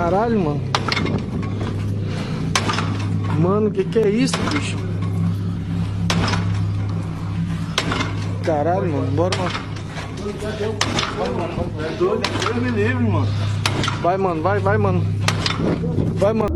Caralho, mano. Mano, que é isso, bicho? Caralho, mano. Bora, mano. É doido, Deus me livre, mano. Vai, mano. Vai, mano. Vai, mano.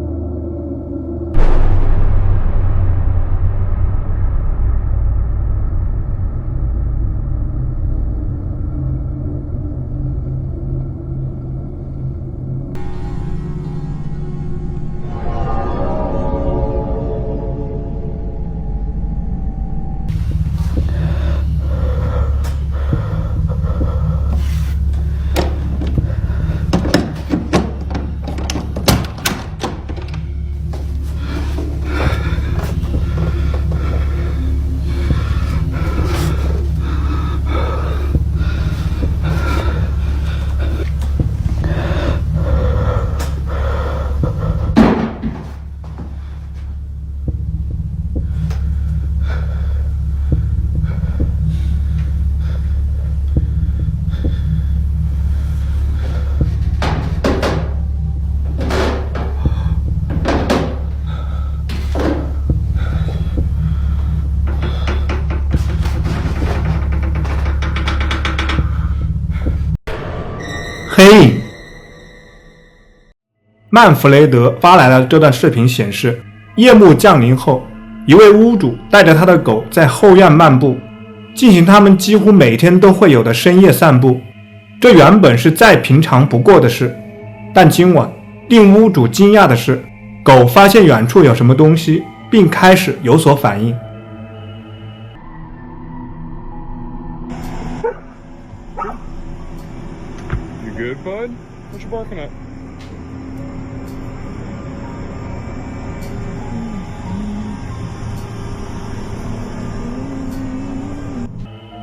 黑影。曼弗雷德发来的这段视频显示，夜幕降临后，一位屋主带着他的狗在后院漫步，进行他们几乎每天都会有的深夜散步。这原本是再平常不过的事，但今晚令屋主惊讶的是，狗发现远处有什么东西，并开始有所反应。You good, bud? What you barking at?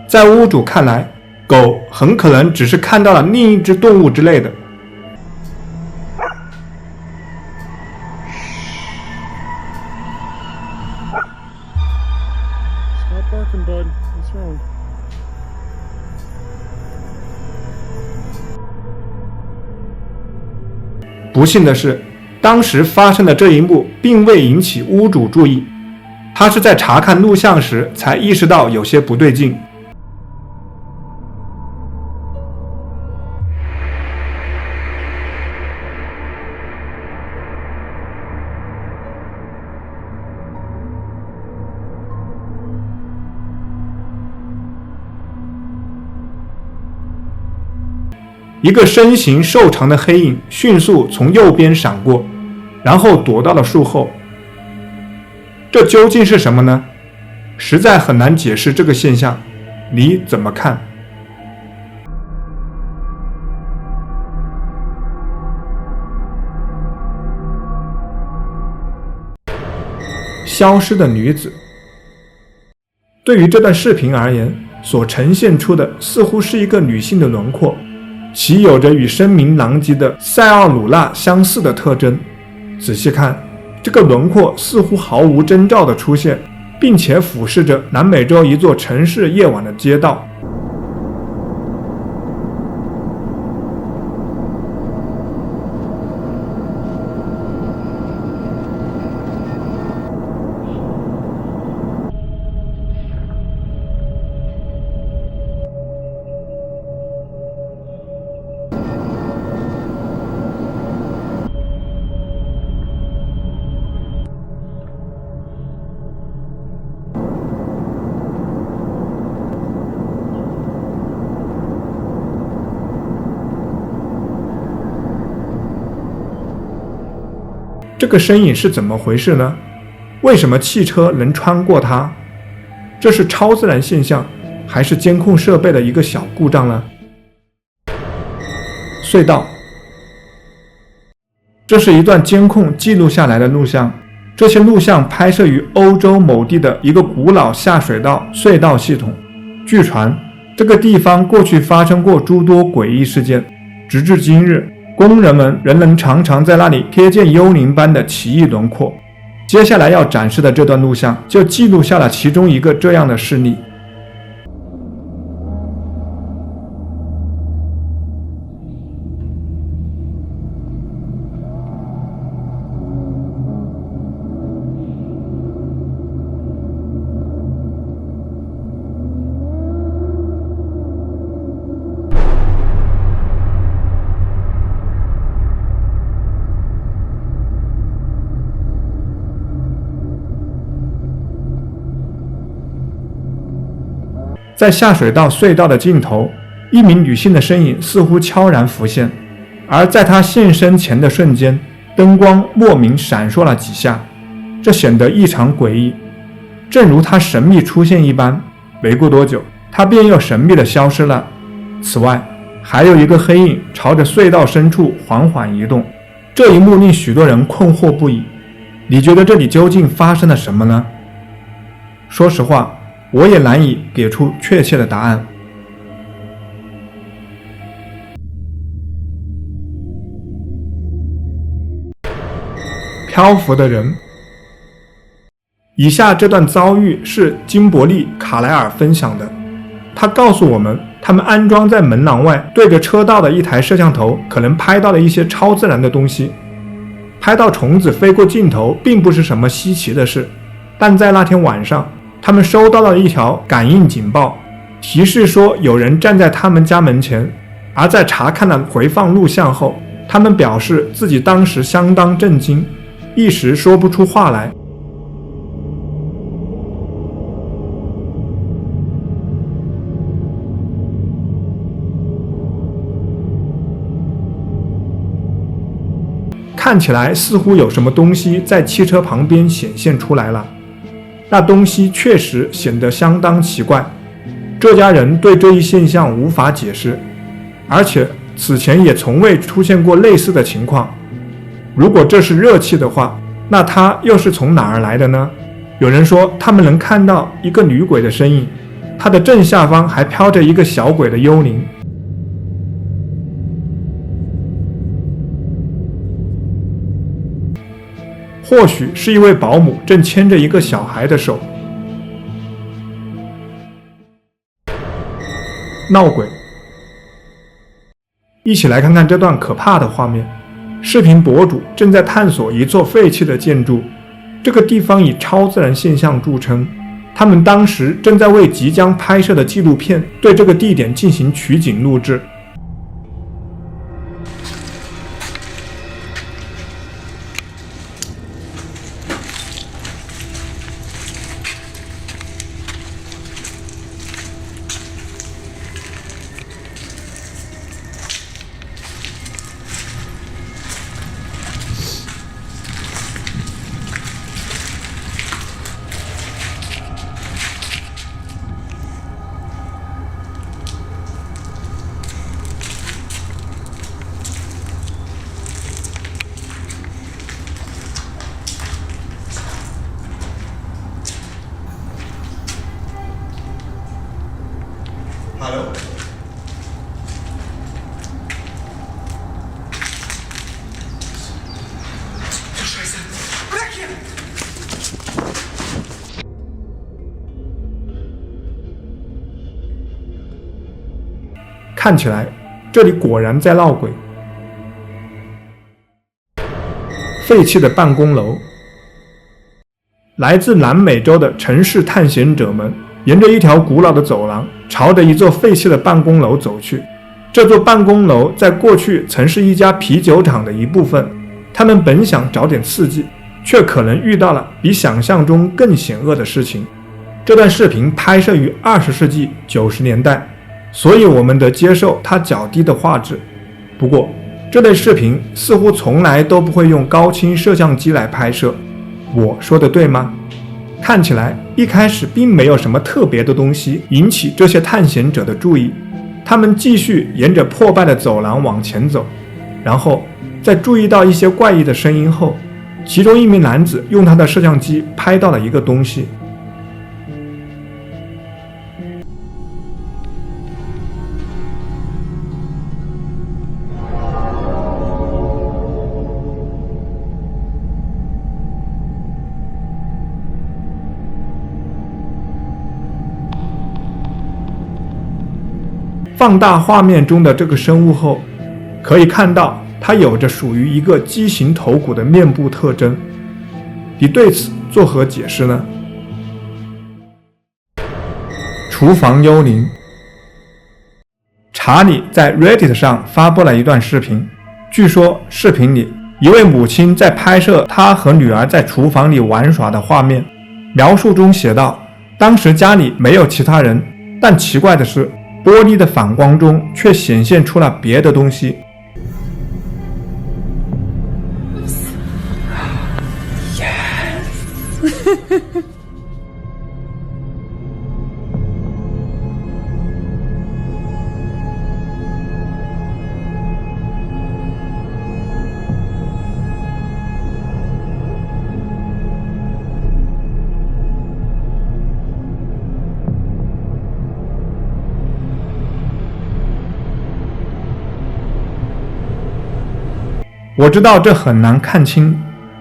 在屋主看来，狗很可能只是看到了另一只动物之类的。Stop barking, bud. What's wrong? 不幸的是，当时发生的这一幕并未引起屋主注意，他是在查看录像时才意识到有些不对劲。一个身形瘦长的黑影迅速从右边闪过，然后躲到了树后。这究竟是什么呢？实在很难解释这个现象，你怎么看？消失的女子。对于这段视频而言，所呈现出的似乎是一个女性的轮廓，其有着与声名狼藉的塞奥鲁纳相似的特征。仔细看，这个轮廓似乎毫无征兆地出现，并且俯视着南美洲一座城市夜晚的街道。这个身影是怎么回事呢？为什么汽车能穿过它？这是超自然现象，还是监控设备的一个小故障呢？隧道。这是一段监控记录下来的录像，这些录像拍摄于欧洲某地的一个古老下水道隧道系统。据传，这个地方过去发生过诸多诡异事件，直至今日，工人们仍能常常在那里瞥见幽灵般的奇异轮廓。接下来要展示的这段录像就记录下了其中一个这样的事例。在下水道隧道的尽头，一名女性的身影似乎悄然浮现，而在她现身前的瞬间，灯光莫名闪烁了几下，这显得异常诡异，正如她神秘出现一般。没过多久，她便又神秘地消失了。此外，还有一个黑影朝着隧道深处缓缓移动，这一幕令许多人困惑不已。你觉得这里究竟发生了什么呢？说实话，我也难以给出确切的答案。漂浮的人。以下这段遭遇是金伯利·卡莱尔分享的，他告诉我们，他们安装在门廊外对着车道的一台摄像头，可能拍到了一些超自然的东西。拍到虫子飞过镜头并不是什么稀奇的事，但在那天晚上，他们收到了一条感应警报，提示说有人站在他们家门前。而在查看了回放录像后，他们表示自己当时相当震惊，一时说不出话来。看起来似乎有什么东西在汽车旁边显现出来了，那东西确实显得相当奇怪。这家人对这一现象无法解释，而且此前也从未出现过类似的情况。如果这是热气的话，那它又是从哪儿来的呢？有人说他们能看到一个女鬼的身影，它的正下方还飘着一个小鬼的幽灵。或许是一位保姆正牵着一个小孩的手。闹鬼。一起来看看这段可怕的画面。视频博主正在探索一座废弃的建筑，这个地方以超自然现象著称。他们当时正在为即将拍摄的纪录片对这个地点进行取景录制。Hello。看起来这里果然在闹鬼。废弃的办公楼。来自南美洲的城市探险者们沿着一条古老的走廊，朝着一座废弃的办公楼走去。这座办公楼在过去曾是一家啤酒厂的一部分。他们本想找点刺激，却可能遇到了比想象中更险恶的事情。这段视频拍摄于20世纪90年代，所以我们得接受它较低的画质。不过，这类视频似乎从来都不会用高清摄像机来拍摄。我说的对吗？看起来一开始并没有什么特别的东西引起这些探险者的注意，他们继续沿着破败的走廊往前走，然后在注意到一些怪异的声音后，其中一名男子用他的摄像机拍到了一个东西。放大画面中的这个生物后，可以看到它有着属于一个畸形头骨的面部特征。你对此作何解释呢？厨房幽灵。查理在 Reddit 上发布了一段视频，据说视频里一位母亲在拍摄她和女儿在厨房里玩耍的画面。描述中写道，当时家里没有其他人，但奇怪的是，玻璃的反光中却显现出了别的东西。我知道这很难看清，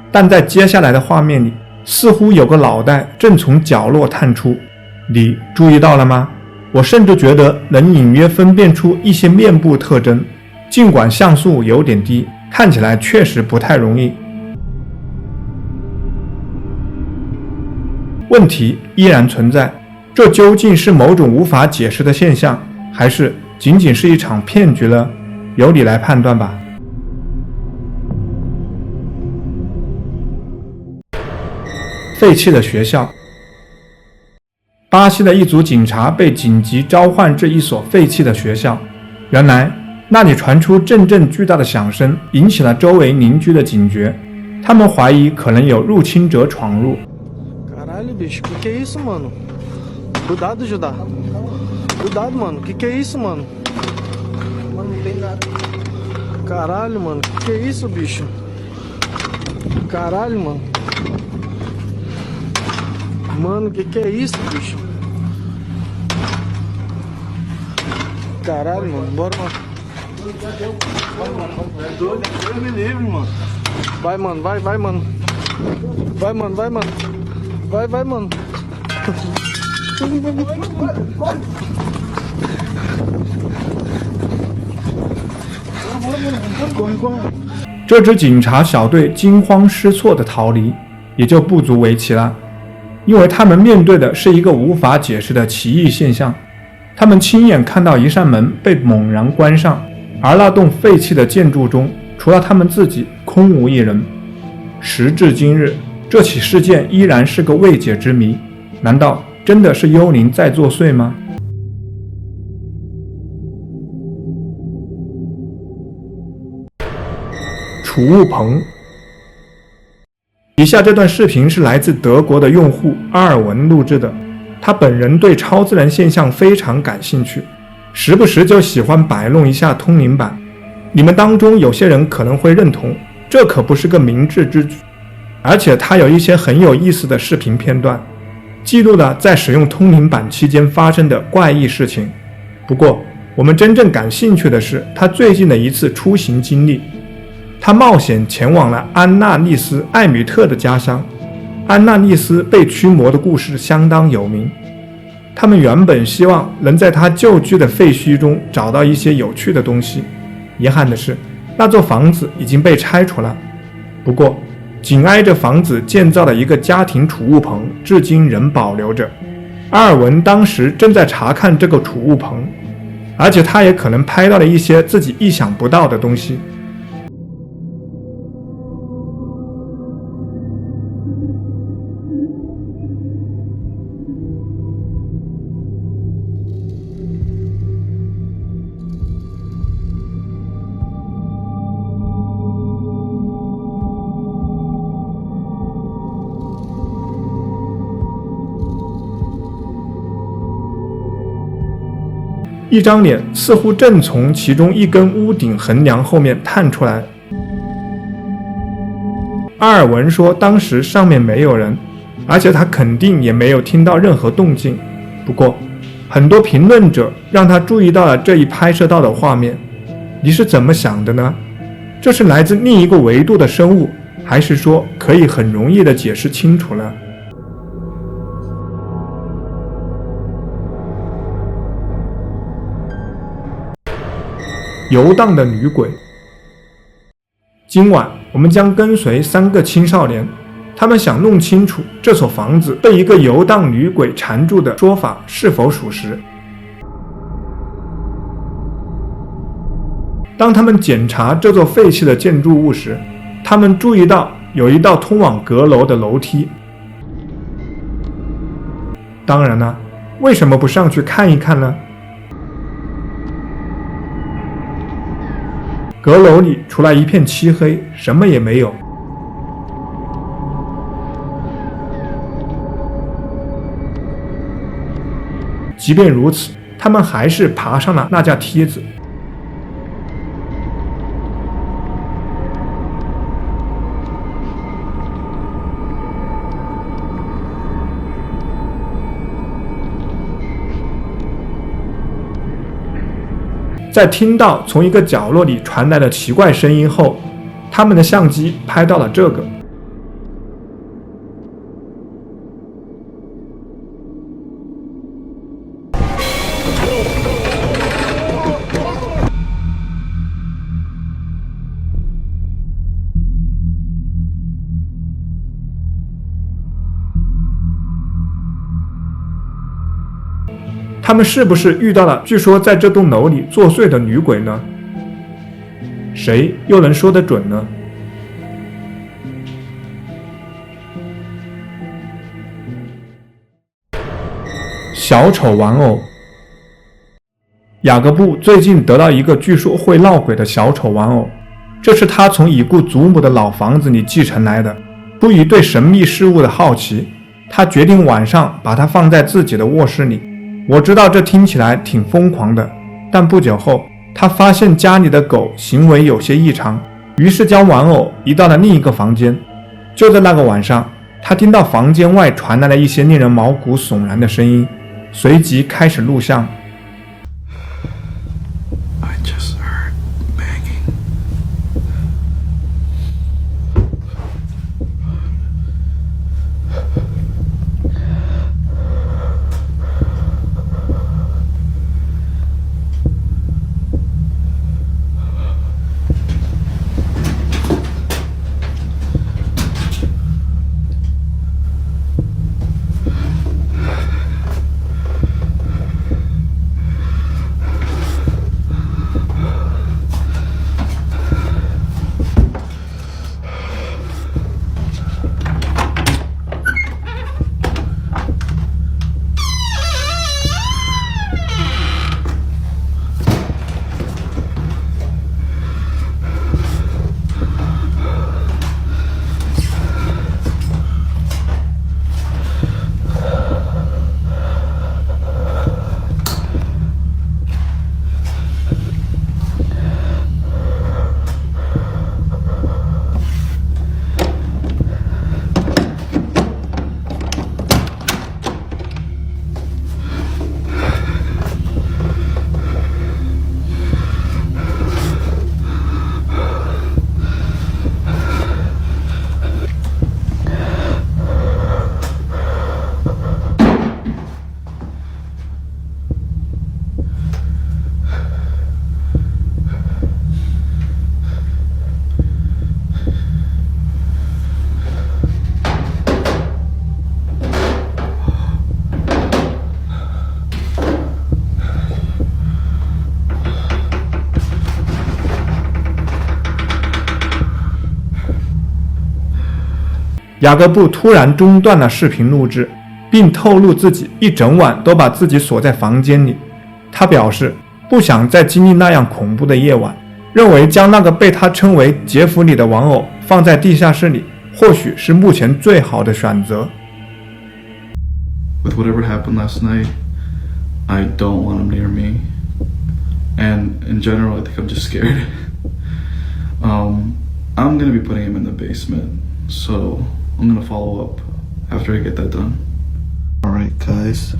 但在接下来的画面里，似乎有个脑袋正从角落探出。你注意到了吗？我甚至觉得能隐约分辨出一些面部特征，尽管像素有点低，看起来确实不太容易。问题依然存在，这究竟是某种无法解释的现象，还是仅仅是一场骗局呢？由你来判断吧。废弃的学校。巴西的一组警察被紧急召唤至一所废弃的学校，原来那里传出阵阵巨大的响声，引起了周围邻居的警觉，他们怀疑可能有入侵者闯入。Caralho, bicho, que é isso, mano? Cuidado, Judá. Cuidado, mano. Que é isso, mano? Mano, não tem nada. Caralho, mano. Que é isso, bicho? Caralho, mano. Mano, que é isso, bicho? Caralho, mano. Bora, mano. Deus me livre, mano. Vai, mano. Vai, mano. Vai, mano. Vai, mano. Vai, mano. 这支警察小队惊慌失措地逃离，也就不足为奇了，因为他们面对的是一个无法解释的奇异现象。他们亲眼看到一扇门被猛然关上，而那栋废弃的建筑中，除了他们自己，空无一人。时至今日，这起事件依然是个未解之谜，难道真的是幽灵在作祟吗？储物棚。以下这段视频是来自德国的用户阿尔文录制的，他本人对超自然现象非常感兴趣，时不时就喜欢摆弄一下通灵板。你们当中有些人可能会认同，这可不是个明智之举。而且他有一些很有意思的视频片段，记录了在使用通灵板期间发生的怪异事情。不过我们真正感兴趣的是他最近的一次出行经历。他冒险前往了安纳利斯·艾米特的家乡。安纳利斯被驱魔的故事相当有名，他们原本希望能在他旧居的废墟中找到一些有趣的东西。遗憾的是，那座房子已经被拆除了。不过紧挨着房子建造的一个家庭储物棚至今仍保留着。阿尔文当时正在查看这个储物棚，而且他也可能拍到了一些自己意想不到的东西。一张脸似乎正从其中一根屋顶横梁后面探出来。阿尔文说当时上面没有人，而且他肯定也没有听到任何动静。不过很多评论者让他注意到了这一拍摄到的画面。你是怎么想的呢？这是来自另一个维度的生物，还是说可以很容易地解释清楚呢？游荡的女鬼。今晚我们将跟随3个青少年，他们想弄清楚这所房子被一个游荡女鬼缠住的说法是否属实。当他们检查这座废弃的建筑物时，他们注意到有一道通往阁楼的楼梯。当然了，为什么不上去看一看呢？阁楼里除了一片漆黑，什么也没有。即便如此，他们还是爬上了那架梯子。在听到从一个角落里传来的奇怪声音后，他们的相机拍到了这个。他们是不是遇到了据说在这栋楼里作祟的女鬼呢？谁又能说得准呢？小丑玩偶。雅各布最近得到一个据说会闹鬼的小丑玩偶，这是他从已故祖母的老房子里继承来的。出于对神秘事物的好奇，他决定晚上把它放在自己的卧室里。我知道这听起来挺疯狂的，但不久后，他发现家里的狗行为有些异常，于是将玩偶移到了另一个房间。就在那个晚上，他听到房间外传来了一些令人毛骨悚然的声音，随即开始录像。雅各布突然中断了视频录制，并透露自己一整晚都把自己锁在房间里。他表示不想再经历那样恐怖的夜晚，认为将那个被他称为杰弗里的玩偶放在地下室里，或许是目前最好的选择。 With whatever happened last night, I don't want him near me. And in general, I think I'm just scared. I'm gonna be putting him in the basement, so I'm gonna follow up after I get that done. Alright guys,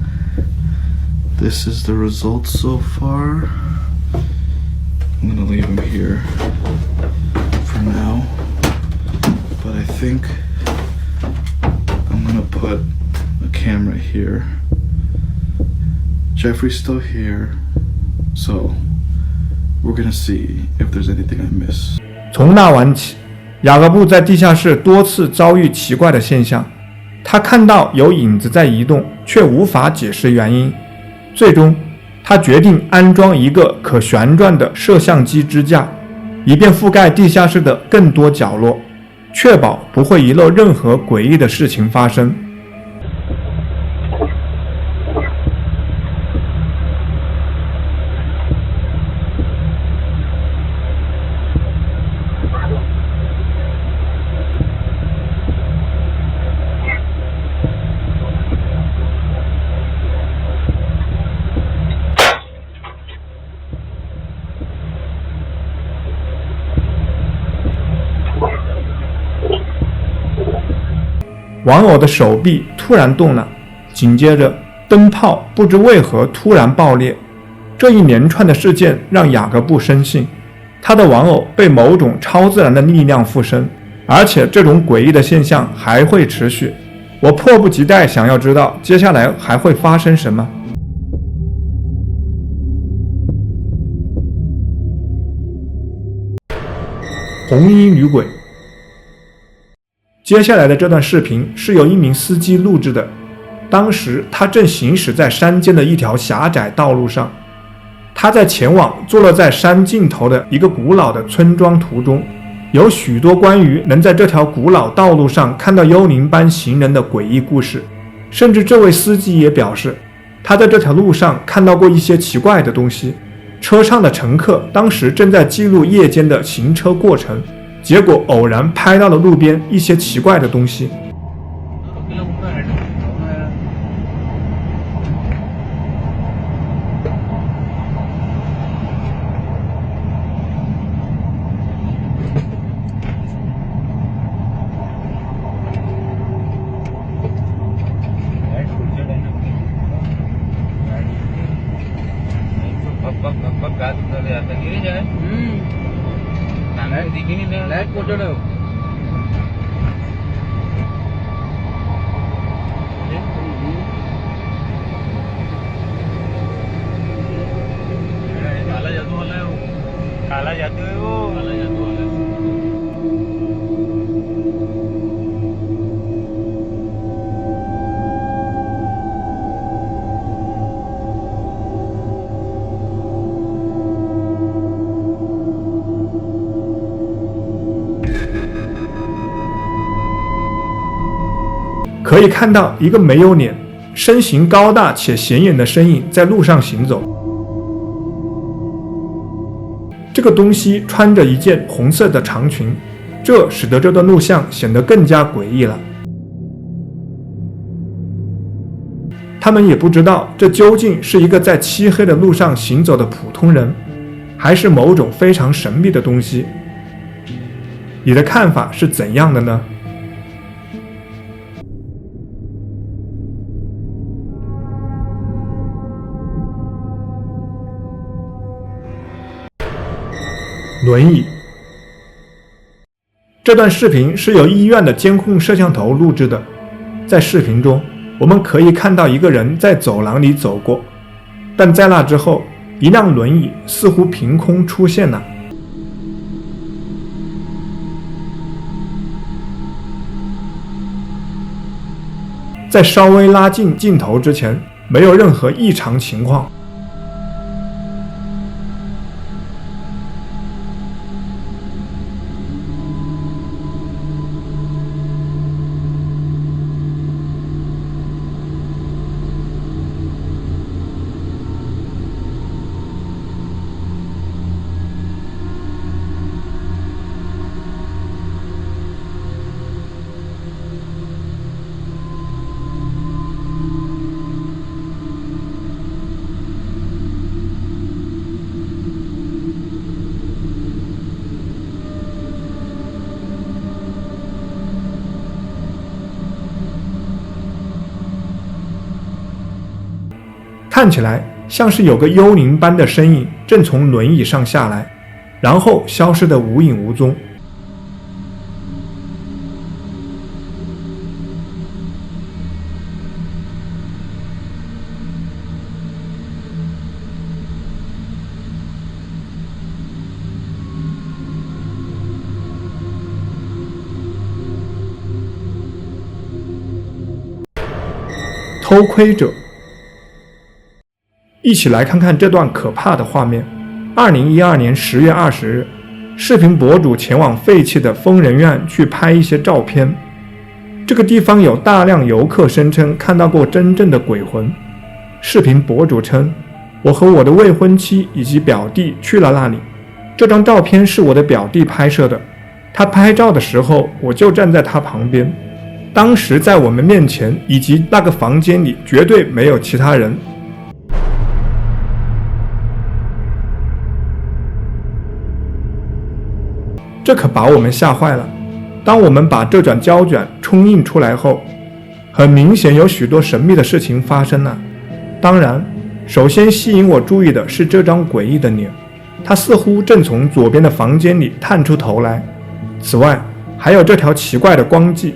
this is the results so far. I'm gonna leave him here for now, but I think I'm gonna put a camera here. Jeffrey's still here, so we're gonna see if there's anything I miss. 从那晚起，雅各布在地下室多次遭遇奇怪的现象。他看到有影子在移动，却无法解释原因。最终，他决定安装一个可旋转的摄像机支架，以便覆盖地下室的更多角落，确保不会遗漏任何诡异的事情发生。玩偶的手臂突然动了，紧接着灯泡不知为何突然爆裂。这一连串的事件让雅各布深信，他的玩偶被某种超自然的力量附身，而且这种诡异的现象还会持续。我迫不及待想要知道接下来还会发生什么。红衣女鬼。接下来的这段视频是由一名司机录制的，当时他正行驶在山间的一条狭窄道路上，他在前往坐落在山尽头的一个古老的村庄途中，有许多关于能在这条古老道路上看到幽灵般行人的诡异故事，甚至这位司机也表示，他在这条路上看到过一些奇怪的东西。车上的乘客当时正在记录夜间的行车过程，结果偶然拍到了路边一些奇怪的东西。可以看到一个没有脸、身形高大且显眼的身影在路上行走。这个东西穿着一件红色的长裙，这使得这段录像显得更加诡异了。他们也不知道这究竟是一个在漆黑的路上行走的普通人，还是某种非常神秘的东西。你的看法是怎样的呢？轮椅。这段视频是由医院的监控摄像头录制的。在视频中，我们可以看到一个人在走廊里走过，但在那之后，一辆轮椅似乎凭空出现了。在稍微拉近镜头之前，没有任何异常情况。看起来像是有个幽灵般的身影正从轮椅上下来，然后消失得无影无踪。偷窥者。一起来看看这段可怕的画面。2012年10月20日，视频博主前往废弃的疯人院去拍一些照片。这个地方有大量游客声称看到过真正的鬼魂。视频博主称，我和我的未婚妻以及表弟去了那里。这张照片是我的表弟拍摄的，他拍照的时候我就站在他旁边。当时在我们面前以及那个房间里绝对没有其他人。这可把我们吓坏了。当我们把这卷胶卷冲印出来后，很明显有许多神秘的事情发生了。当然，首先吸引我注意的是这张诡异的脸，它似乎正从左边的房间里探出头来。此外，还有这条奇怪的光迹。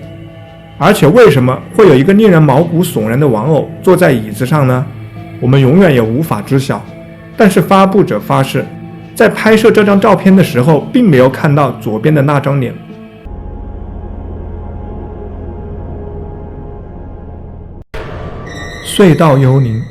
而且为什么会有一个令人毛骨悚然的玩偶坐在椅子上呢？我们永远也无法知晓。但是发布者发誓，在拍摄这张照片的时候，并没有看到左边的那张脸。隧道幽灵。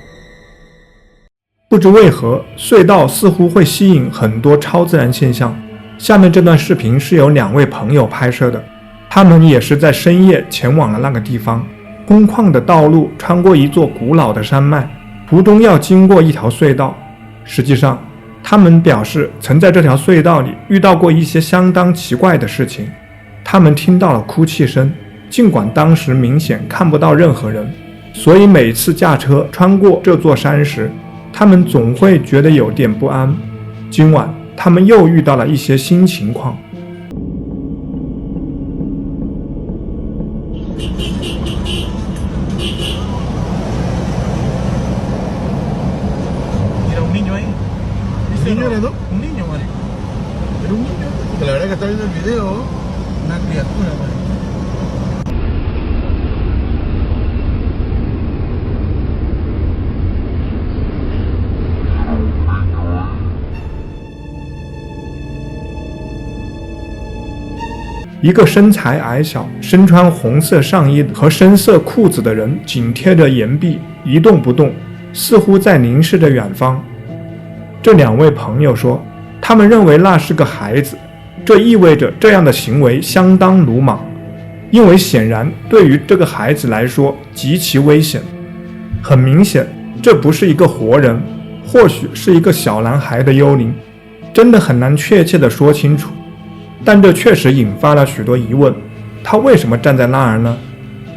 不知为何，隧道似乎会吸引很多超自然现象。下面这段视频是由2位朋友拍摄的，他们也是在深夜前往了那个地方。空旷的道路穿过一座古老的山脉，途中要经过一条隧道。实际上，他们表示曾在这条隧道里遇到过一些相当奇怪的事情。他们听到了哭泣声，尽管当时明显看不到任何人，所以每次驾车穿过这座山时，他们总会觉得有点不安。今晚他们又遇到了一些新情况。¿Niño era no? Un niño, Mari. Era un niño. Porque la verdad que está viendo el video, una criatura, Mari. 一个身材矮小、身穿红色上衣和深色裤子的人紧贴着岩壁一动不动，似乎在凝视着远方。这2位朋友说，他们认为那是个孩子，这意味着这样的行为相当鲁莽，因为显然对于这个孩子来说极其危险。很明显，这不是一个活人，或许是一个小男孩的幽灵，真的很难确切地说清楚。但这确实引发了许多疑问，他为什么站在那儿呢？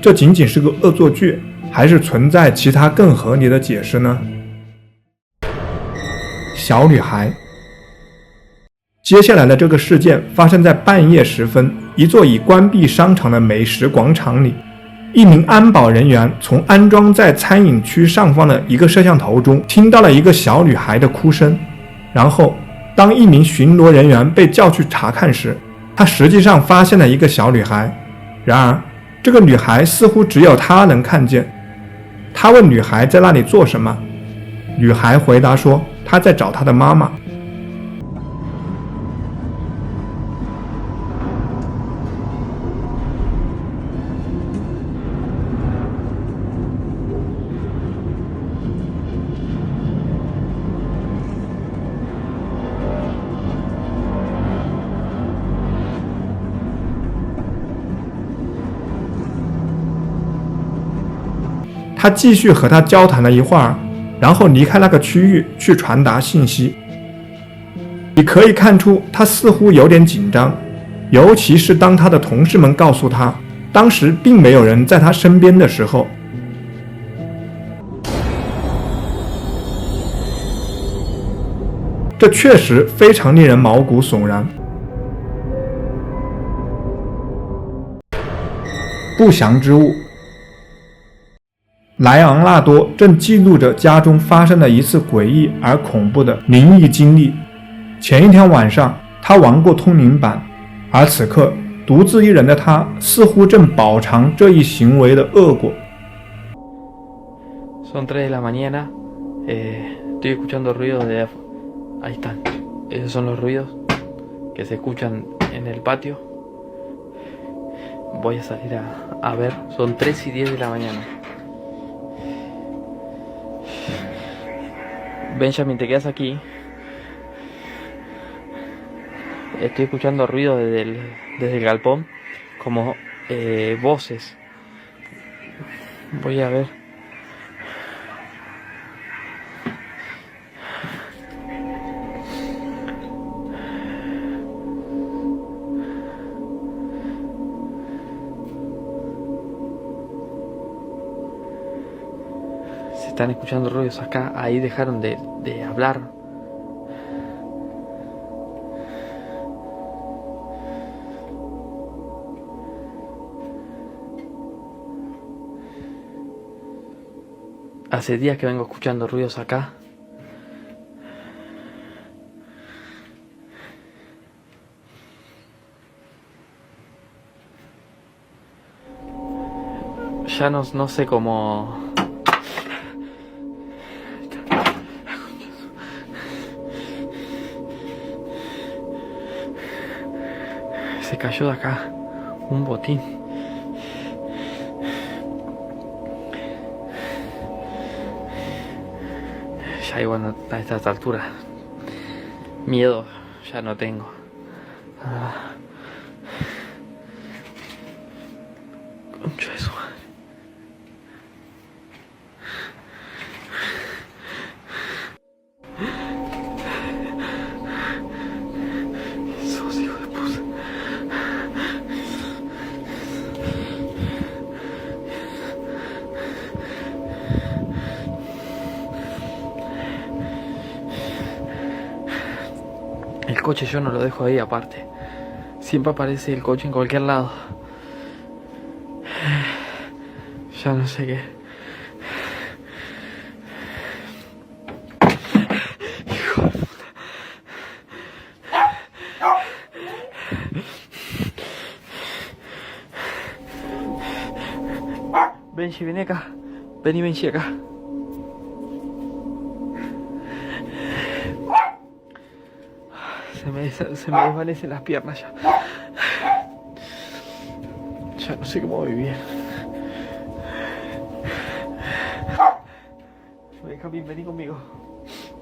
这仅仅是个恶作剧，还是存在其他更合理的解释呢？小女孩。接下来的这个事件发生在半夜时分，一座已关闭商场的美食广场里。一名安保人员从安装在餐饮区上方的一个摄像头中听到了一个小女孩的哭声，然后当一名巡逻人员被叫去查看时，他实际上发现了一个小女孩。然而这个女孩似乎只有他能看见。他问女孩在那里做什么，女孩回答说她在找她的妈妈。他继续和他交谈了一会儿，然后离开那个区域去传达信息。你可以看出他似乎有点紧张，尤其是当他的同事们告诉他当时并没有人在他身边的时候。这确实非常令人毛骨悚然。不祥之物。莱昂纳多正记录着家中发生的一次诡异而恐怖的灵异经历。前一天晚上，他玩过通灵板，而此刻独自一人的他似乎正饱尝这一行为的恶果。Son 3 de la mañana, estoy escuchando ruidos de... Ahí están, esos son los ruidos que se escuchan en el patio. Voy a salir a ver, son 3 y 10 de la mañana. Benjamin, te quedas aquí. Estoy escuchando ruidos desde el galpón, como voces. Voy a ver. Están escuchando ruidos acá, ahí dejaron de hablar. Hace días que vengo escuchando ruidos acá. Ya no sé cómo... Se cayó de acá un botín. Ya igual a estas alturas miedo ya no tengo. Concha de su madre. Esos hijos de puta. El coche yo no lo dejo ahí aparte. Siempre aparece el coche en cualquier lado. Ya no sé qué. Hijo de puta. Benji, vení acá. Vení, Benji, acá. Se me desvanecen las piernas ya. Ya no sé cómo vivir. Benjamín, vení conmigo.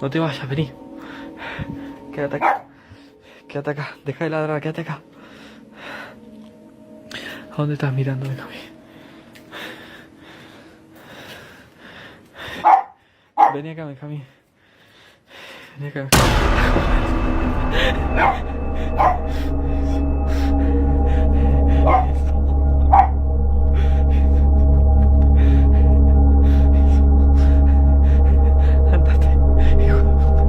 No te vayas, vení. Quédate acá. Quédate acá. Deja de ladrar, quédate acá. ¿A dónde estás mirando, Benjamín? Vení acá, Benjamín. Vení acá. Andate, hijo de puta.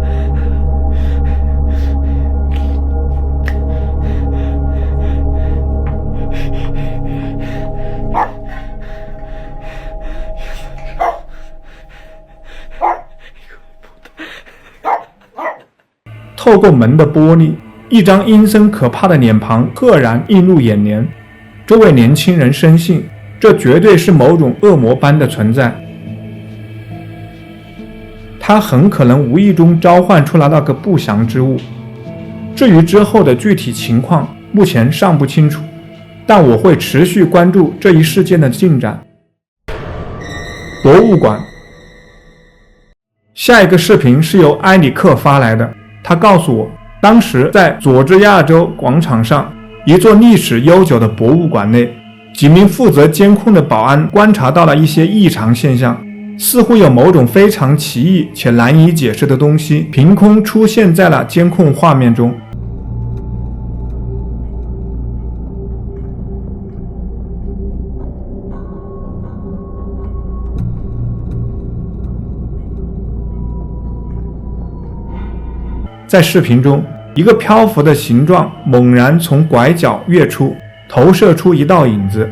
透过门的玻璃，一张阴森可怕的脸庞赫然映入眼帘。这位年轻人深信，这绝对是某种恶魔般的存在。他很可能无意中召唤出来那个不祥之物。至于之后的具体情况，目前尚不清楚，但我会持续关注这一事件的进展。博物馆。下一个视频是由埃里克发来的，他告诉我，当时在佐治亚州广场上，一座历史悠久的博物馆内，几名负责监控的保安观察到了一些异常现象，似乎有某种非常奇异且难以解释的东西凭空出现在了监控画面中。在视频中，一个漂浮的形状猛然从拐角跃出，投射出一道影子，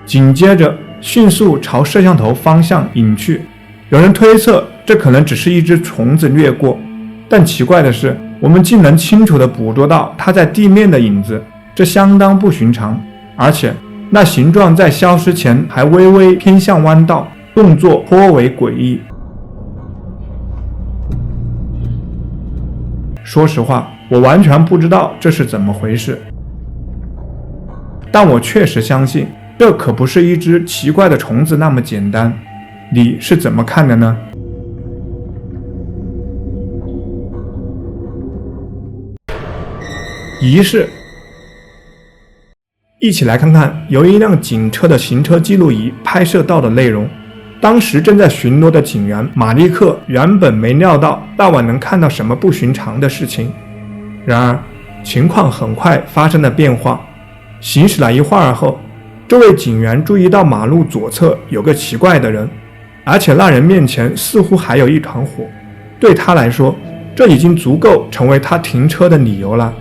紧接着迅速朝摄像头方向隐去。有人推测这可能只是一只虫子掠过，但奇怪的是，我们竟能清楚地捕捉到它在地面的影子，这相当不寻常。而且那形状在消失前还微微偏向弯道，动作颇为诡异。说实话，我完全不知道这是怎么回事，但我确实相信，这可不是一只奇怪的虫子那么简单。你是怎么看的呢？仪式，一起来看看由一辆警车的行车记录仪拍摄到的内容。当时正在巡逻的警员马利克原本没料到大晚能看到什么不寻常的事情，然而情况很快发生了变化。行驶了一会儿后，这位警员注意到马路左侧有个奇怪的人，而且那人面前似乎还有一团火。对他来说，这已经足够成为他停车的理由了。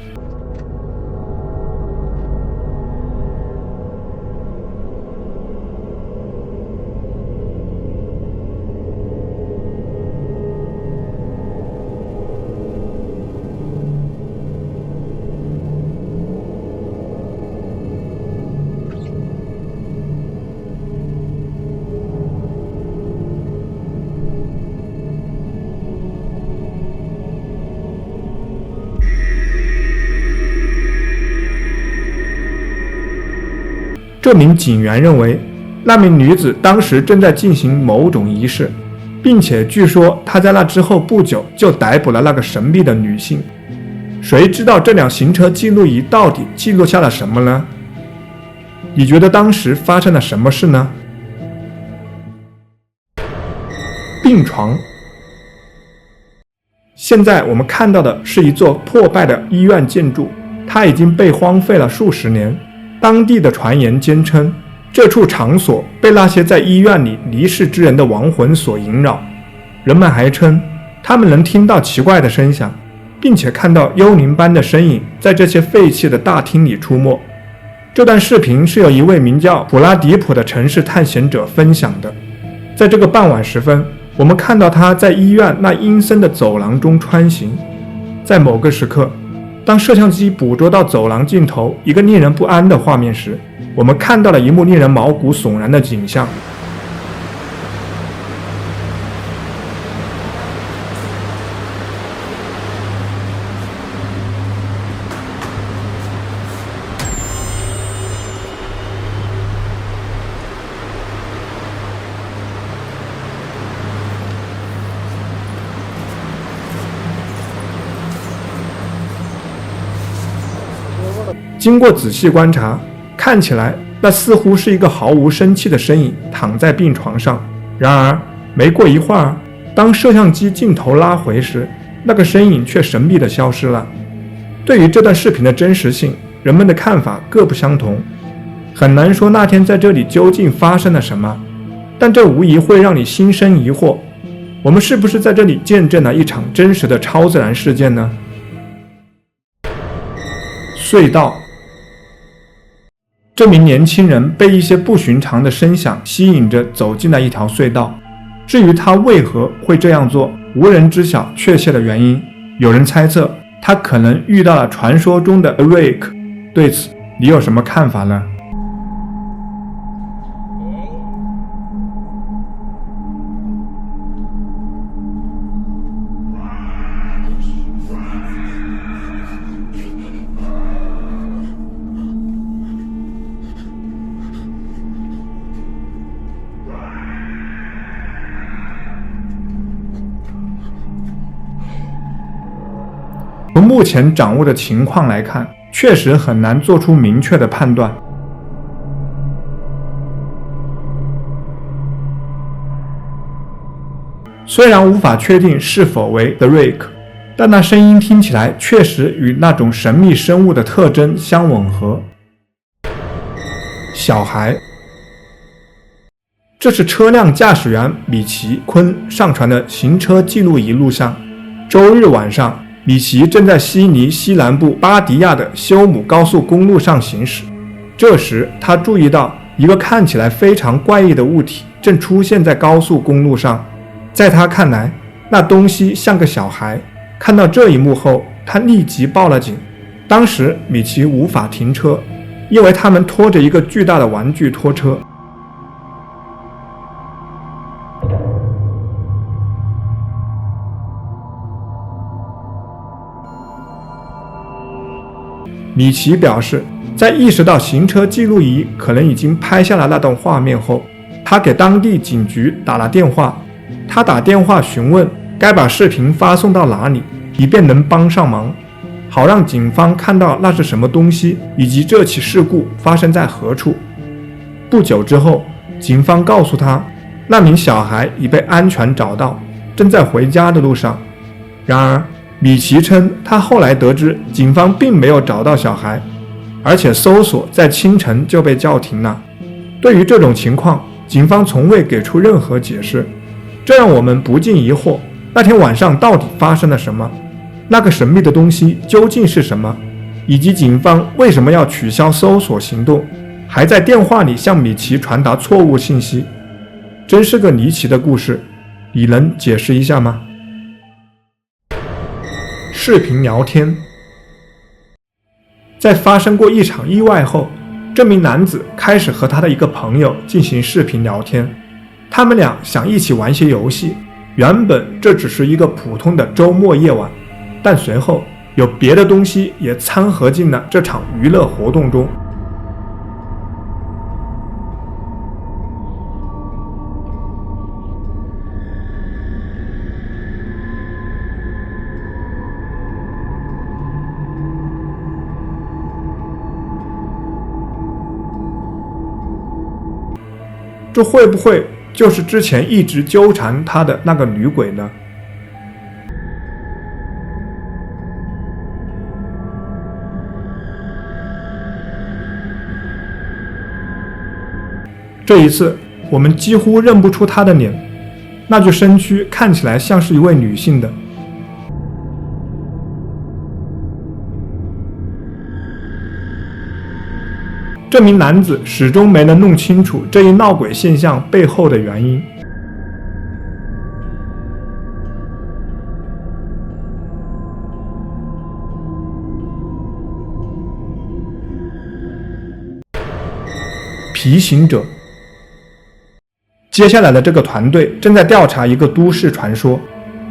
这名警员认为，那名女子当时正在进行某种仪式，并且据说她在那之后不久就逮捕了那个神秘的女性。谁知道这辆行车记录仪到底记录下了什么呢？你觉得当时发生了什么事呢？病床。现在我们看到的是一座破败的医院建筑，它已经被荒废了数十年。当地的传言坚称，这处场所被那些在医院里离世之人的亡魂所萦绕。人们还称，他们能听到奇怪的声响，并且看到幽灵般的身影在这些废弃的大厅里出没。这段视频是由一位名叫普拉迪普的城市探险者分享的。在这个傍晚时分，我们看到他在医院那阴森的走廊中穿行。在某个时刻，当摄像机捕捉到走廊尽头一个令人不安的画面时，我们看到了一幕令人毛骨悚然的景象。经过仔细观察，看起来那似乎是一个毫无生气的身影躺在病床上。然而没过一会儿，当摄像机镜头拉回时，那个身影却神秘地消失了。对于这段视频的真实性，人们的看法各不相同，很难说那天在这里究竟发生了什么，但这无疑会让你心生疑惑，我们是不是在这里见证了一场真实的超自然事件呢？隧道。这名年轻人被一些不寻常的声响吸引着走进了一条隧道，至于他为何会这样做，无人知晓确切的原因。有人猜测他可能遇到了传说中的 Eric， 对此你有什么看法呢？从目前掌握的情况来看，确实很难做出明确的判断。虽然无法确定是否为 The Rake， 但那声音听起来确实与那种神秘生物的特征相吻合。小孩，这是车辆驾驶员米奇·昆上传的行车记录仪录像。周日晚上，米奇正在悉尼西南部巴迪亚的休姆高速公路上行驶。这时，他注意到一个看起来非常怪异的物体正出现在高速公路上。在他看来，那东西像个小孩。看到这一幕后，他立即报了警。当时，米奇无法停车，因为他们拖着一个巨大的玩具拖车。米奇表示，在意识到行车记录仪可能已经拍下了那段画面后，他给当地警局打了电话。他打电话询问该把视频发送到哪里，以便能帮上忙，好让警方看到那是什么东西，以及这起事故发生在何处。不久之后，警方告诉他，那名小孩已被安全找到，正在回家的路上。然而，米奇称，他后来得知警方并没有找到小孩，而且搜索在清晨就被叫停了。对于这种情况，警方从未给出任何解释，这让我们不禁疑惑，那天晚上到底发生了什么？那个神秘的东西究竟是什么？以及警方为什么要取消搜索行动，还在电话里向米奇传达错误信息？真是个离奇的故事，你能解释一下吗？视频聊天。在发生过一场意外后，这名男子开始和他的一个朋友进行视频聊天。他们俩想一起玩些游戏，原本这只是一个普通的周末夜晚，但随后有别的东西也掺和进了这场娱乐活动中。这会不会就是之前一直纠缠他的那个女鬼呢？这一次，我们几乎认不出她的脸，那具身躯看起来像是一位女性的。这名男子始终没能弄清楚这一闹鬼现象背后的原因。皮行者。接下来的这个团队正在调查一个都市传说，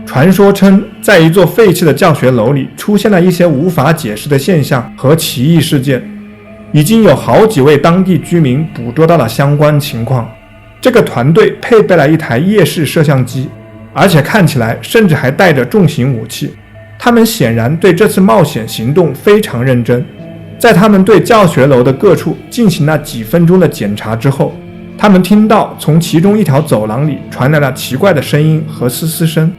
传说称在一座废弃的教学楼里出现了一些无法解释的现象和奇异事件，已经有好几位当地居民捕捉到了相关情况。这个团队配备了一台夜视摄像机，而且看起来甚至还带着重型武器。他们显然对这次冒险行动非常认真。在他们对教学楼的各处进行了几分钟的检查之后，他们听到从其中一条走廊里传来了奇怪的声音和嘶嘶声。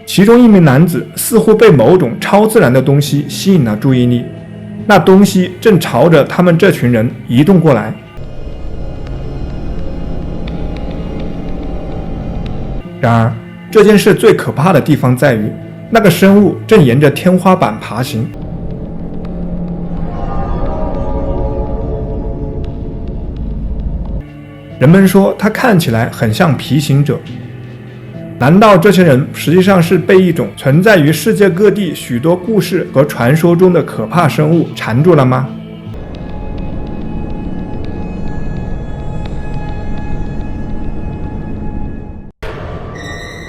其中一名男子似乎被某种超自然的东西吸引了注意力，那东西正朝着他们这群人移动过来。然而，这件事最可怕的地方在于，那个生物正沿着天花板爬行。人们说它看起来很像皮行者。难道这些人实际上是被一种存在于世界各地许多故事和传说中的可怕生物缠住了吗？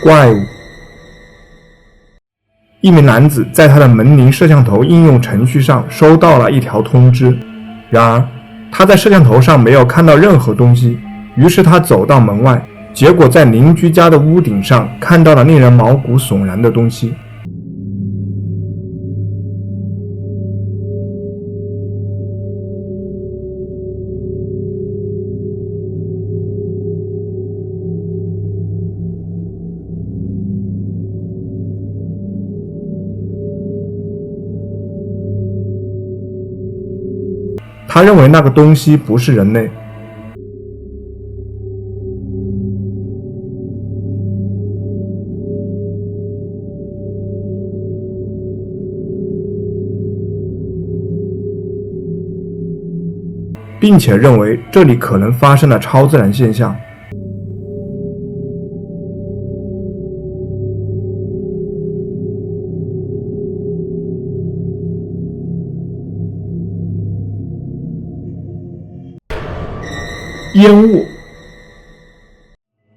怪物。一名男子在他的门铃摄像头应用程序上收到了一条通知，然而他在摄像头上没有看到任何东西，于是他走到门外，结果在邻居家的屋顶上看到了令人毛骨悚然的东西。他认为那个东西不是人类。并且认为这里可能发生了超自然现象。烟雾。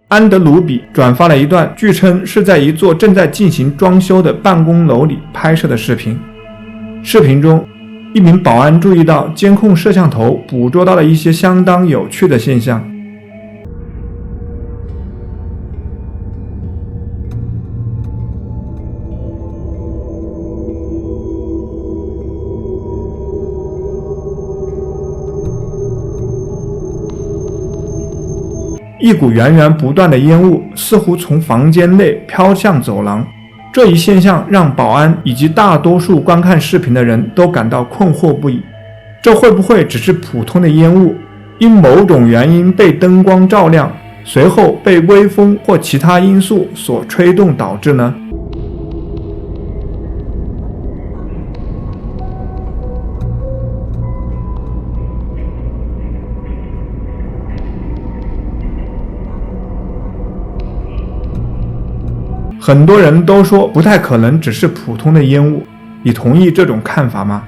安德鲁比转发了一段据称是在一座正在进行装修的办公楼里拍摄的视频。视频中，一名保安注意到监控摄像头捕捉到了一些相当有趣的现象。一股源源不断的烟雾似乎从房间内飘向走廊，这一现象让保安以及大多数观看视频的人都感到困惑不已。这会不会只是普通的烟雾，因某种原因被灯光照亮，随后被微风或其他因素所吹动导致呢？很多人都说不太可能只是普通的烟雾，你同意这种看法吗？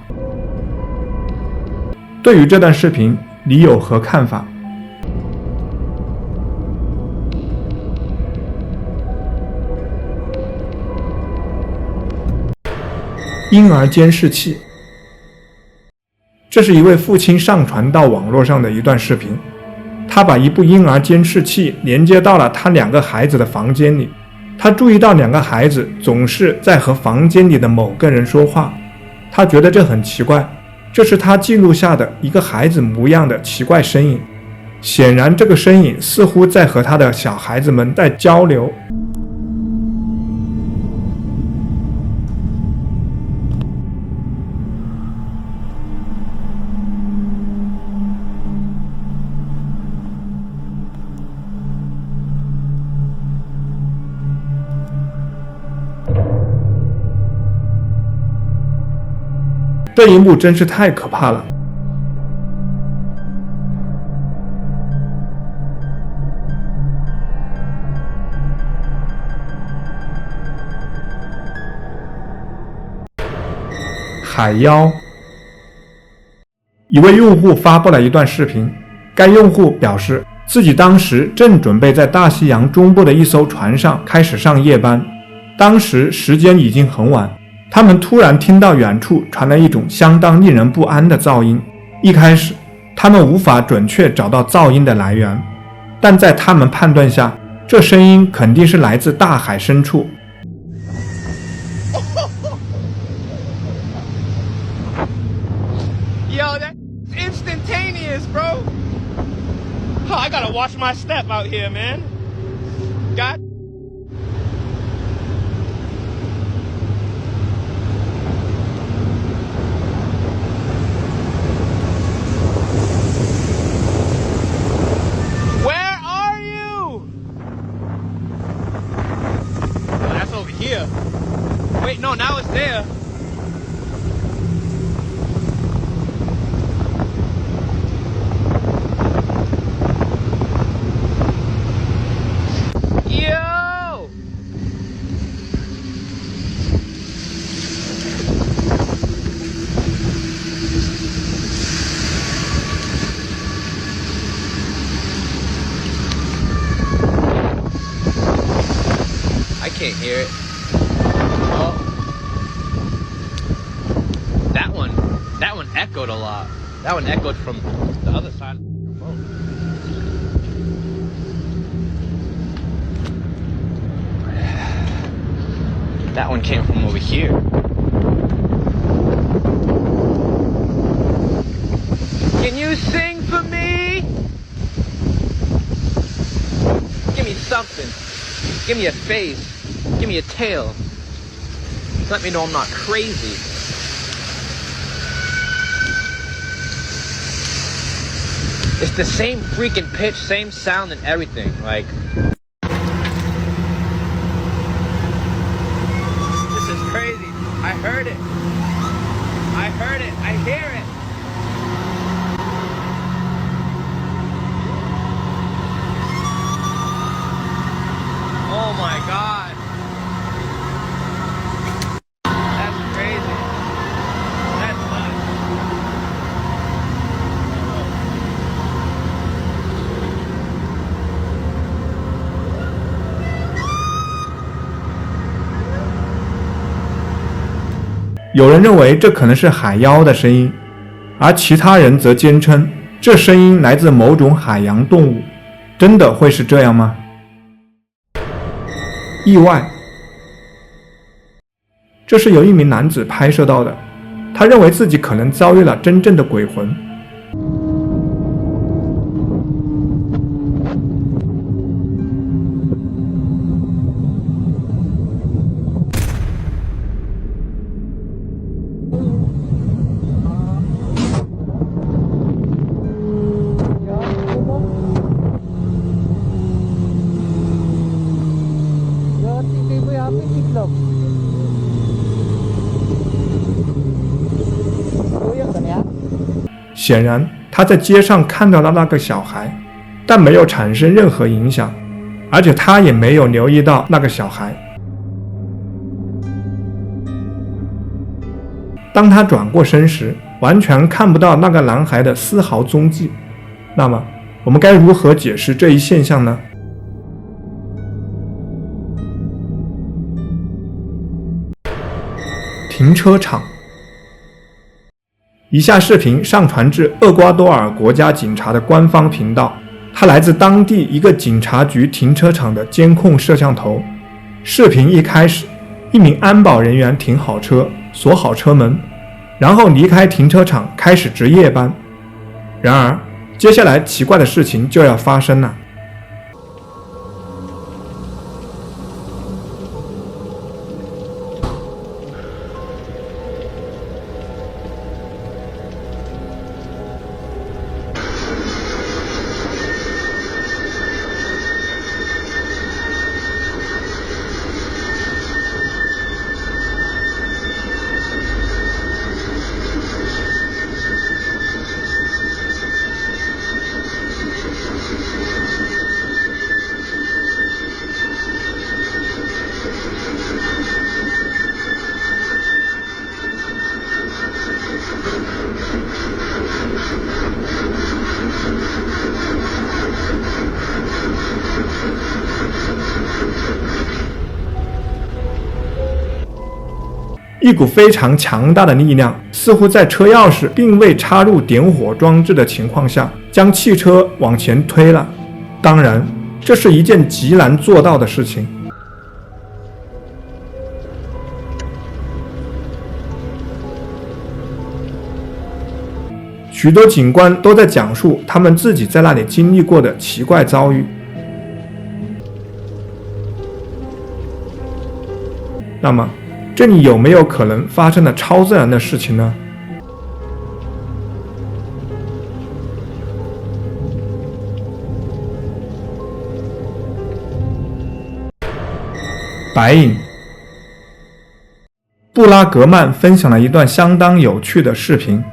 对于这段视频，你有何看法？婴儿监视器。这是一位父亲上传到网络上的一段视频，他把一部婴儿监视器连接到了他2个孩子的房间里。他注意到2个孩子总是在和房间里的某个人说话，他觉得这很奇怪，这是他记录下的一个孩子模样的奇怪身影。显然这个身影似乎在和他的小孩子们在交流。这一幕真是太可怕了。海妖。一位用户发布了一段视频，该用户表示自己当时正准备在大西洋中部的一艘船上开始上夜班，当时时间已经很晚，他们突然听到远处传来一种相当令人不安的噪音。一开始他们无法准确找到噪音的来源，但在他们判断下，这声音肯定是来自大海深处。Yo, that's instantaneous, bro. Oh, I gotta watch my step out here, man. God. Where are you? Oh, that's over here. Wait, no, now it's there. Yo! I can't hear it. Oh. That one echoed a lot. That one echoed from the other side of the phone. That one came from over here. Can you sing for me? Give me something. Give me a face. Give me a tail. Let me know I'm not crazy. It's the same freaking pitch, same sound and everything. Like, this is crazy. I heard it. I heard it. I hear it. Oh my God. That's crazy. That's nuts. 有人认为这可能是海妖的声音，而其他人则坚称这声音来自某种海洋动物。真的会是这样吗？意外。这是由一名男子拍摄到的，他认为自己可能遭遇了真正的鬼魂。显然他在街上看到了那个小孩，但没有产生任何影响，而且他也没有留意到那个小孩。当他转过身时，完全看不到那个男孩的丝毫踪迹。那么我们该如何解释这一现象呢？停车场。以下视频上传至厄瓜多尔国家警察的官方频道，它来自当地一个警察局停车场的监控摄像头。视频一开始，一名安保人员停好车，锁好车门，然后离开停车场开始值夜班。然而，接下来奇怪的事情就要发生了。一股非常强大的力量，似乎在车钥匙并未插入点火装置的情况下，将汽车往前推了。当然，这是一件极难做到的事情。许多警官都在讲述他们自己在那里经历过的奇怪遭遇。那么，这里有没有可能发生了超自然的事情呢？白影。布拉格曼分享了一段相当有趣的视频，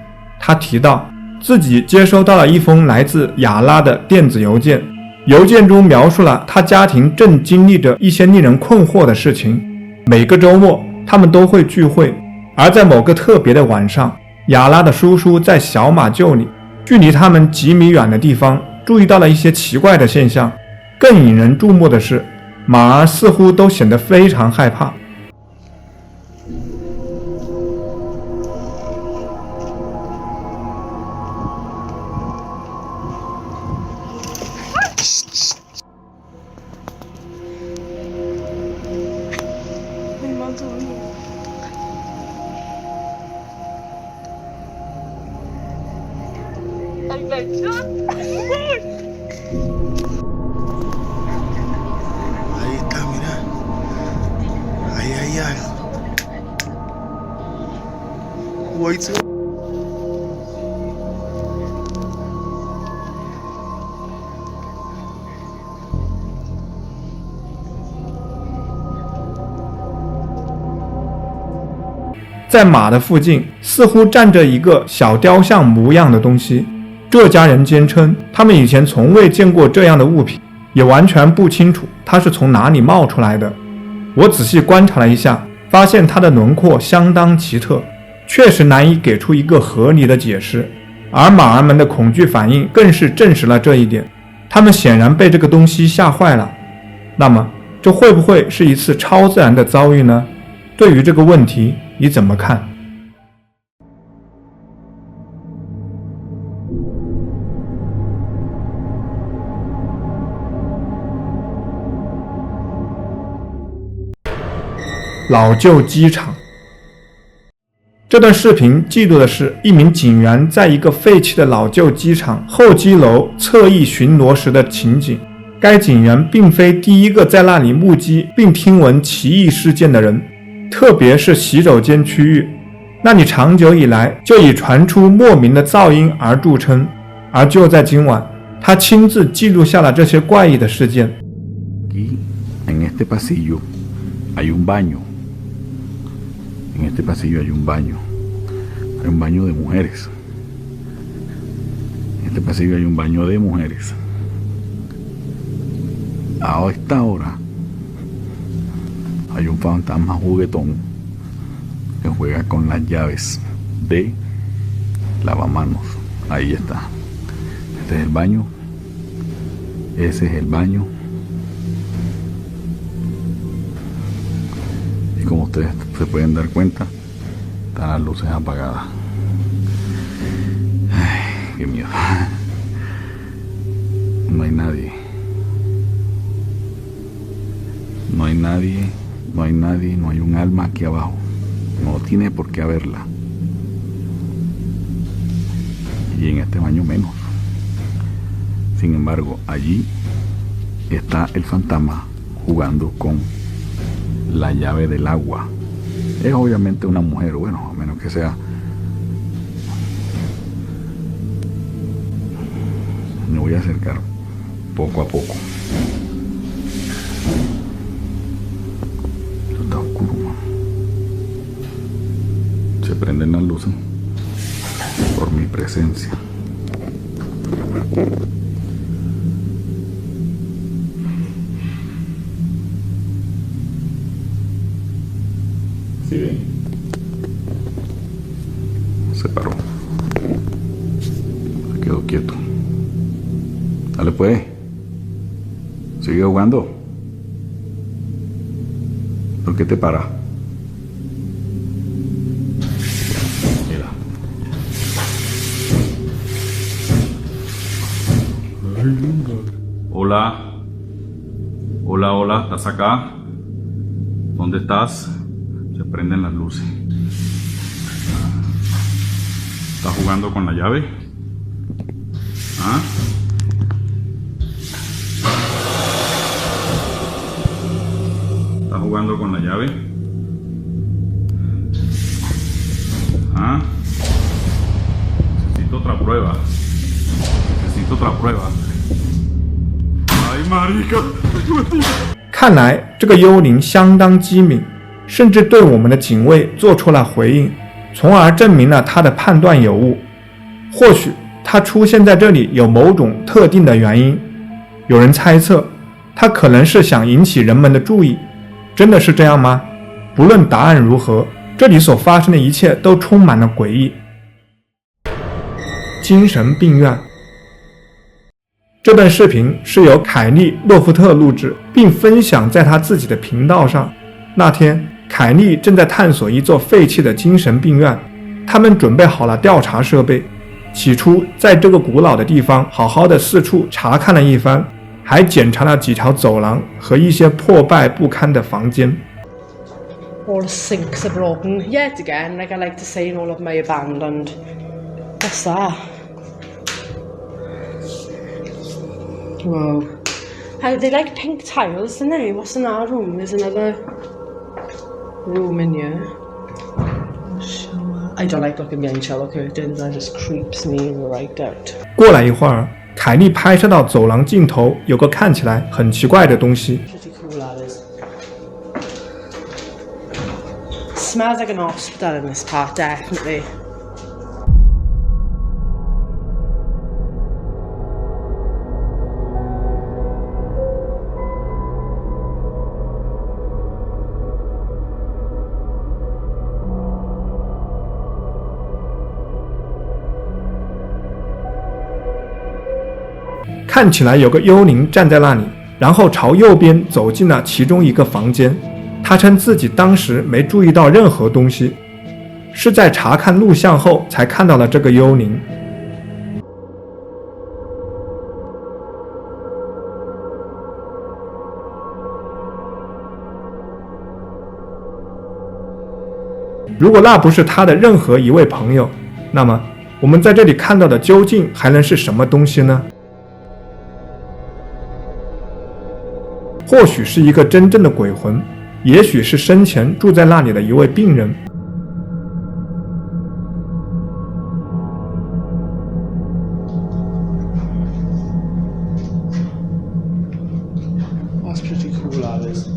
他提到自己接收到了一封来自雅拉的电子邮件，邮件中描述了他家庭正经历着一些令人困惑的事情。每个周末他们都会聚会，而在某个特别的晚上，雅拉的叔叔在小马厩里，距离他们几米远的地方注意到了一些奇怪的现象。更引人注目的是，马儿似乎都显得非常害怕。Ahí está, mira. Ahí hay algo. White. 在马的附近似乎站着一个小雕像模样的东西，这家人坚称他们以前从未见过这样的物品，也完全不清楚它是从哪里冒出来的。我仔细观察了一下，发现它的轮廓相当奇特，确实难以给出一个合理的解释，而马儿们的恐惧反应更是证实了这一点，他们显然被这个东西吓坏了。那么这会不会是一次超自然的遭遇呢？对于这个问题你怎么看？老旧机场。这段视频记录的是一名警员在一个废弃的老旧机场候机楼侧翼巡逻时的情景。该警员并非第一个在那里目击并听闻奇异事件的人，特别是洗手间区域，那里长久以来就以传出莫名的噪音而著称。而就在今晚，他亲自记录下了这些怪异的事件。 Aquí, en este pasillo, hay un baño. En este pasillo hay un baño. Hay un baño de mujeres. En este pasillo hay un baño de mujeres. A esta hora hay un fantasma juguetón que juega con las llaves de lavamanos. Ahí está. Este es el baño. Ese es el baño. Y como ustedes se pueden dar cuenta, están las luces apagadas. Ay, qué miedo. No hay nadie. No hay nadie. nadie, no hay nadie, no hay un alma aquí abajo. No tiene por qué haberla. Y en este baño menos. Sin embargo, allí está el fantasma jugando con la llave del agua. Es obviamente una mujer, bueno, a menos que sea. Me voy a acercar poco a poco. Esto está oscuro, man. Se prenden las luces por mi presencia. ¿Sí ven? Se paró. Se quedó quieto. Dale pues. Sigue jugando. ¿Por qué te para? Mira. Hola. Hola, hola. ¿Estás acá? ¿Dónde estás? Se prenden las luces. ¿Estás jugando con la llave? ¿Ah? ¿Estás jugando con la llave? ¿Ah? Necesito otra prueba. Necesito otra prueba. ¡Ay, marica! 看来这个幽灵相当机敏，甚至对我们的警卫做出了回应，从而证明了他的判断有误。或许他出现在这里有某种特定的原因，有人猜测他可能是想引起人们的注意。真的是这样吗？不论答案如何，这里所发生的一切都充满了诡异。精神病院。这段视频是由凯利·洛夫特录制并分享在他自己的频道上。那天，凯利正在探索一座废弃的精神病院，他们准备好了调查设备。起初，在这个古老的地方好好的四处查看了一番，还检查了几条走廊和一些破败不堪的房间。All the sinks are broken. Yet again, like I like to say in all of my abandoned. What's that? Whoa. They like pink tiles, don't they? What's in our room? There's another room in here. Shower. I don't like looking behind shower curtains. That just creeps me right out. 过了一会儿，凯利拍摄到走廊尽头有个看起来很奇怪的东西。Pretty cool that is. Smells like an hospital in this part, definitely. 看起来有个幽灵站在那里，然后朝右边走进了其中一个房间。他称自己当时没注意到任何东西，是在查看录像后才看到了这个幽灵。如果那不是他的任何一位朋友，那么我们在这里看到的究竟还能是什么东西呢？或许是一个真正的鬼魂，也许是生前住在那里的一位病人。That's pretty cool, that is.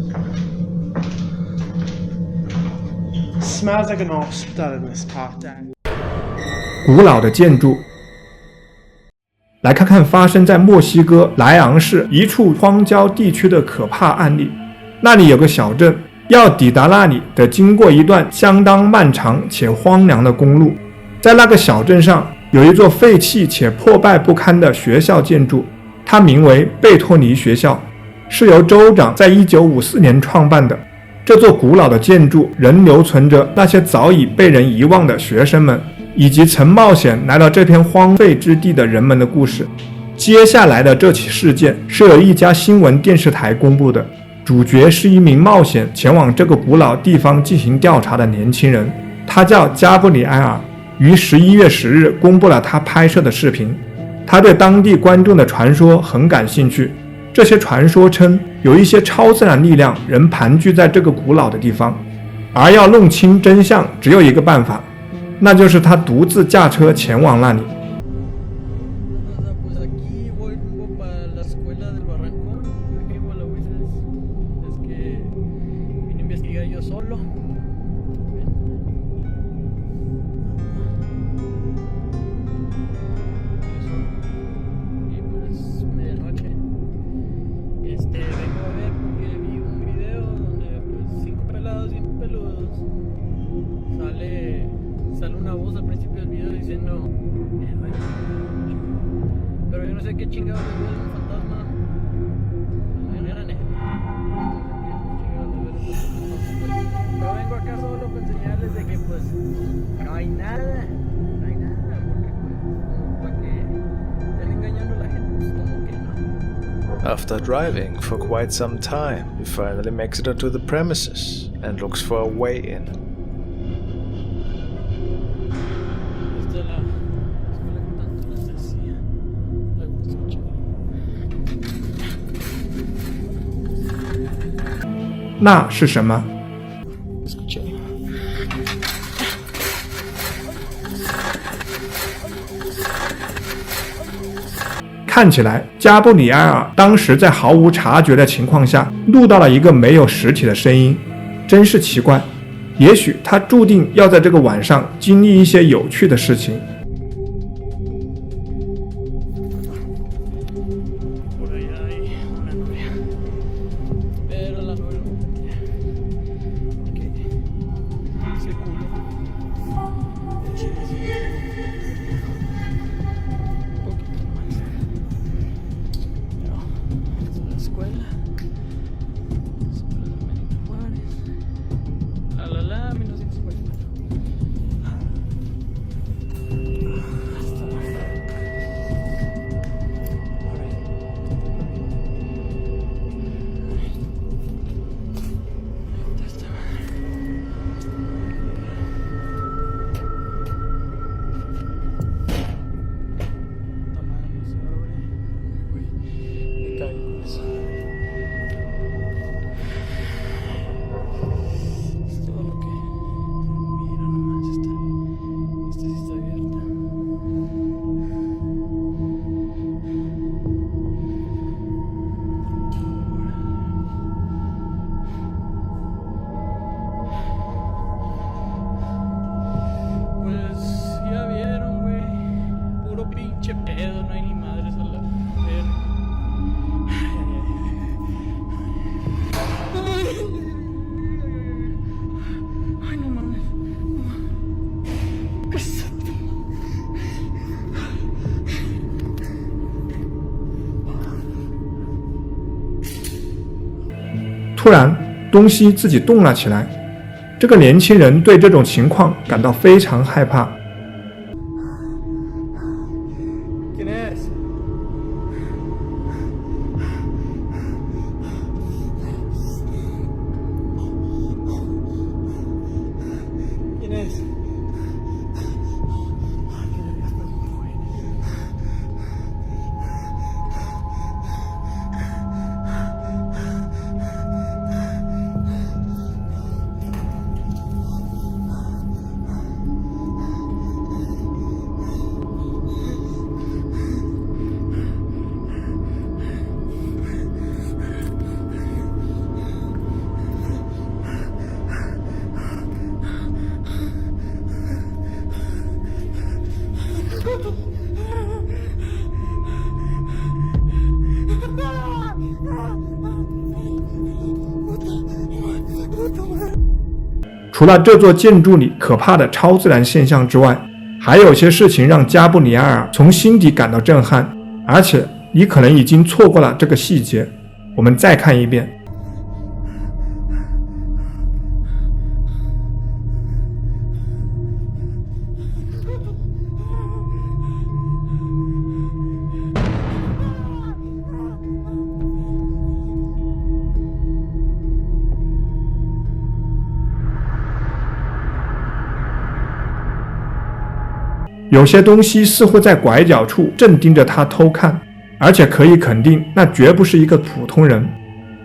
Smells like an hospital in this part, then. 古老的建筑。来看看发生在墨西哥莱昂市一处荒郊地区的可怕案例。那里有个小镇，要抵达那里得经过一段相当漫长且荒凉的公路。在那个小镇上有一座废弃且破败不堪的学校建筑，它名为贝托尼学校，是由州长在1954年创办的。这座古老的建筑仍留存着那些早已被人遗忘的学生们以及曾冒险来到这片荒废之地的人们的故事。接下来的这起事件是由一家新闻电视台公布的，主主角是一名冒险前往这个古老地方进行调查的年轻人，他叫加布里埃尔，于11月10日公布了他拍摄的视频。他对当地观众的传说很感兴趣，这些传说称有一些超自然力量仍盘踞在这个古老的地方，而要弄清真相只有一个办法，那就是他独自驾车前往那里。Sale una voz al principio del video diciendo pero yo no sé qué chingado le veo un fantasma. Pero vengo acá solo para enseñarles de que pues no hay nada porque pues para que estén engañando a la gente pues como que no. After driving for quite some time, he finally makes it onto the premises and looks for a way in. Esta es la escuela que tanto les decía. Algo escuché. 那是什么？ Escuché. 看起来加布里埃尔当时在毫无察觉的情况下录到了一个没有实体的声音，真是奇怪。也许他注定要在这个晚上经历一些有趣的事情。Por allá hay una novia. Pero la novia no mentía. Porque ese culo. El chile sí. Un poquito más. Pero esta es la escuela. Escuela de Benito Juárez. La 1954. Todo lo que mira nomás está. Esta sí está abierta. Pues ya vieron, güey. Puro pinche pedo, no hay ni madres a la verga. Ay, no mames. Cállate. 突然，东西自己动了起来。这个年轻人对这种情况感到非常害怕。 ¿Quién es? ¿Quién es? Ay, qué nervios, perdón, güey. Puta. 除了这座建筑里可怕的超自然现象之外，还有些事情让加布里埃尔从心底感到震撼，而且你可能已经错过了这个细节。我们再看一遍。有些东西似乎在拐角处正盯着他偷看，而且可以肯定，那绝不是一个普通人。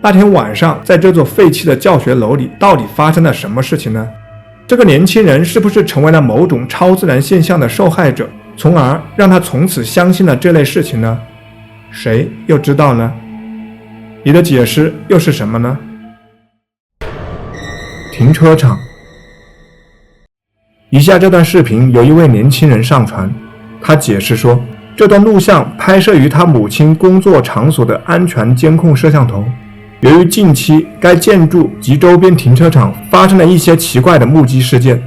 那天晚上，在这座废弃的教学楼里，到底发生了什么事情呢？这个年轻人是不是成为了某种超自然现象的受害者，从而让他从此相信了这类事情呢？谁又知道呢？你的解释又是什么呢？停车场。以下这段视频由一位年轻人上传，他解释说，这段录像拍摄于他母亲工作场所的安全监控摄像头。由于近期该建筑及周边停车场发生了一些奇怪的目击事件，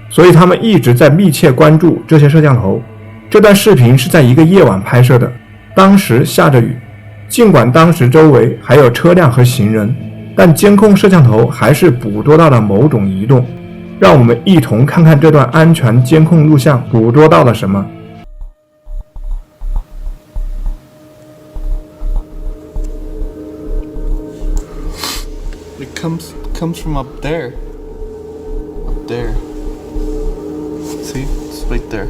所以他们一直在密切关注这些摄像头。这段视频是在一个夜晚拍摄的，当时下着雨，尽管当时周围还有车辆和行人，但监控摄像头还是捕捉到了某种移动。让我们一同看看这段安全监控录像捕捉到了什么。It comes from up there. Up there. See? It's right there.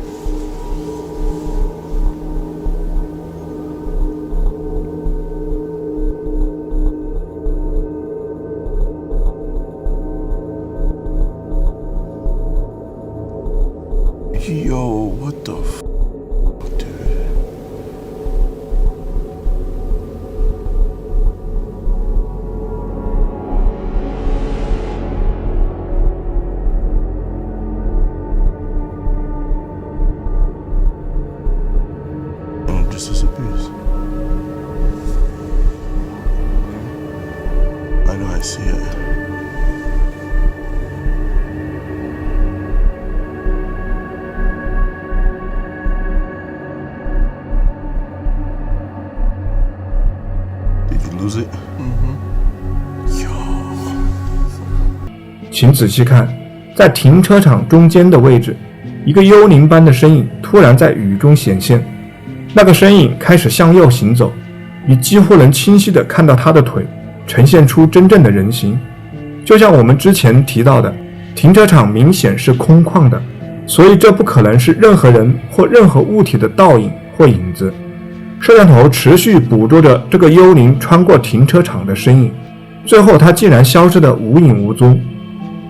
Yo, what the f***, dude? And it just disappears. I know, I see it. Lose it? Yo. 请仔细看，在停车场中间的位置，一个幽灵般的身影突然在雨中显现。那个身影开始向右行走，你几乎能清晰地看到他的腿，呈现出真正的人形。就像我们之前提到的，停车场明显是空旷的，所以这不可能是任何人或任何物体的倒影或影子。摄像头持续捕捉着这个幽灵穿过停车场的身影，最后他竟然消失得无影无踪。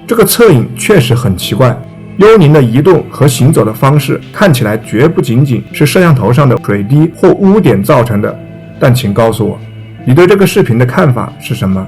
这个侧影确实很奇怪，幽灵的移动和行走的方式看起来绝不仅仅是摄像头上的水滴或污点造成的。但请告诉我，你对这个视频的看法是什么？